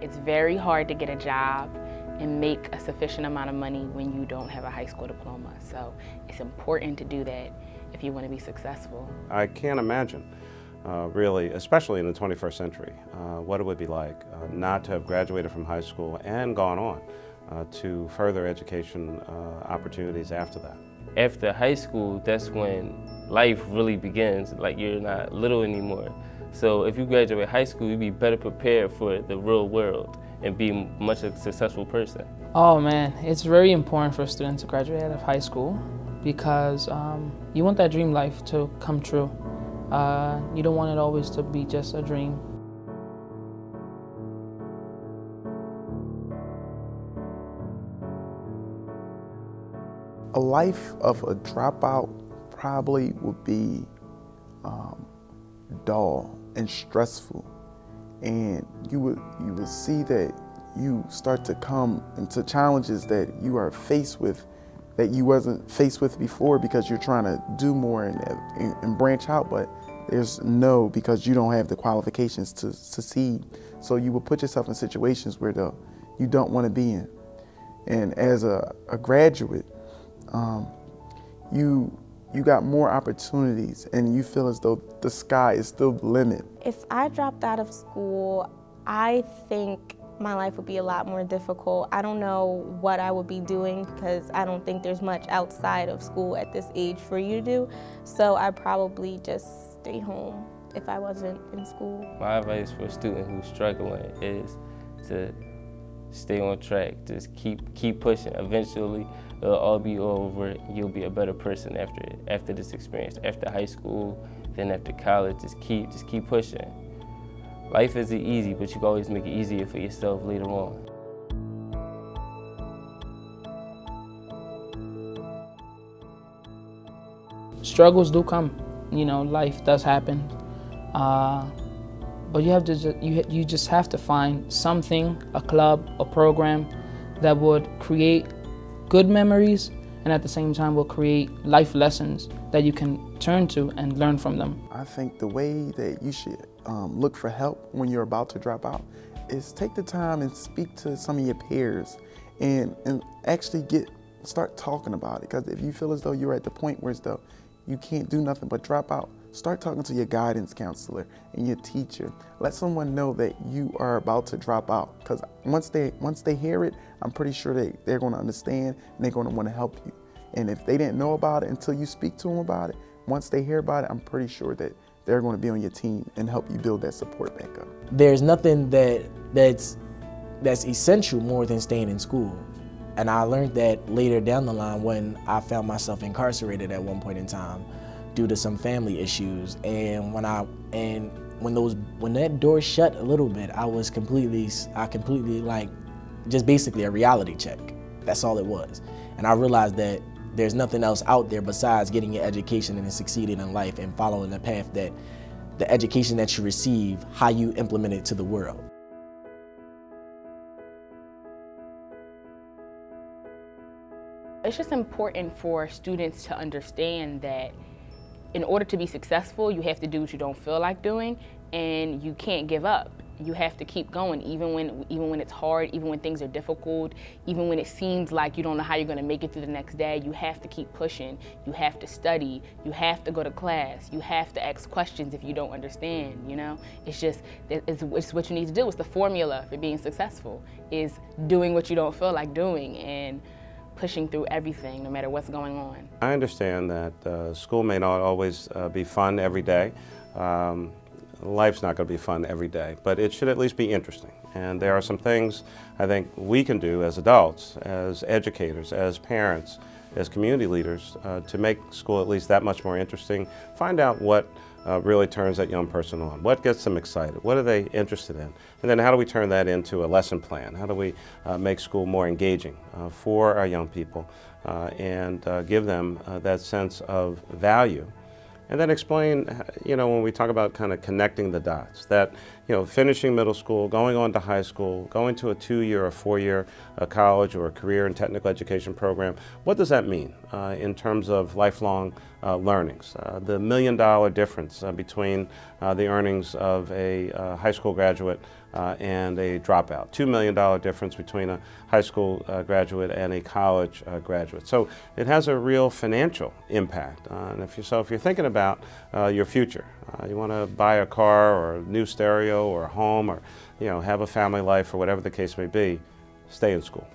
It's very hard to get a job and make a sufficient amount of money when you don't have a high school diploma. So it's important to do that if you want to be successful. I can't imagine, really, especially in the 21st century, what it would be like not to have graduated from high school and gone on to further education opportunities after that. After high school, that's when life really begins. Like, you're not little anymore. So if you graduate high school, you'll be better prepared for the real world and be much a successful person. Oh man, it's very important for a student to graduate out of high school because you want that dream life to come true. You don't want it always to be just a dream. A life of a dropout probably would be dull and stressful, and you would see that you start to come into challenges that you are faced with that you wasn't faced with before because you're trying to do more and branch out, but there's no, because you don't have the qualifications to succeed. So you will put yourself in situations where you don't want to be in. And as a graduate, you got more opportunities and you feel as though the sky is still the limit. If I dropped out of school, I think my life would be a lot more difficult. I don't know what I would be doing because I don't think there's much outside of school at this age for you to do. So I'd probably just stay home if I wasn't in school. My advice for a student who's struggling is to stay on track. Just keep pushing. Eventually, it'll all be over. You'll be a better person after this experience. After high school, then after college, just keep pushing. Life isn't easy, but you can always make it easier for yourself later on. Struggles do come. You know, life does happen. But you just have to find something, a club, a program that would create good memories and at the same time will create life lessons that you can turn to and learn from them. I think the way that you should look for help when you're about to drop out is take the time and speak to some of your peers and actually start talking about it. Because if you feel as though you're at the point where you can't do nothing but drop out, start talking to your guidance counselor and your teacher. Let someone know that you are about to drop out, because once they hear it, I'm pretty sure they're going to understand and they're going to want to help you. And if they didn't know about it until you speak to them about it, once they hear about it, I'm pretty sure that they're going to be on your team and help you build that support back up. There's nothing that's essential more than staying in school. And I learned that later down the line when I found myself incarcerated at one point in time due to some family issues. And when that door shut a little bit, I completely like, just basically a reality check. That's all it was. And I realized that there's nothing else out there besides getting your education and succeeding in life and following the path that the education that you receive, how you implement it to the world. It's just important for students to understand that in order to be successful, you have to do what you don't feel like doing, and you can't give up. You have to keep going, even when it's hard, even when things are difficult, even when it seems like you don't know how you're going to make it through the next day. You have to keep pushing. You have to study. You have to go to class. You have to ask questions if you don't understand. You know, it's what you need to do. It's the formula for being successful, is doing what you don't feel like doing and pushing through everything, no matter what's going on. I understand that school may not always be fun every day. Life's not going to be fun every day, but it should at least be interesting. And there are some things I think we can do as adults, as educators, as parents, as community leaders to make school at least that much more interesting. Find out what really turns that young person on. What gets them excited? What are they interested in? And then how do we turn that into a lesson plan? How do we make school more engaging for our young people and give them that sense of value? And then explain, you know, when we talk about kind of connecting the dots, that finishing middle school, going on to high school, going to a 2-year or 4-year college or a career and technical education program, what does that mean in terms of lifelong learnings? The $1 million difference between the earnings of a high school graduate and a dropout. $2 million difference between a high school graduate and a college graduate. So it has a real financial impact. And if you're thinking about your future, you want to buy a car or a new stereo or a home or have a family life or whatever the case may be, stay in school.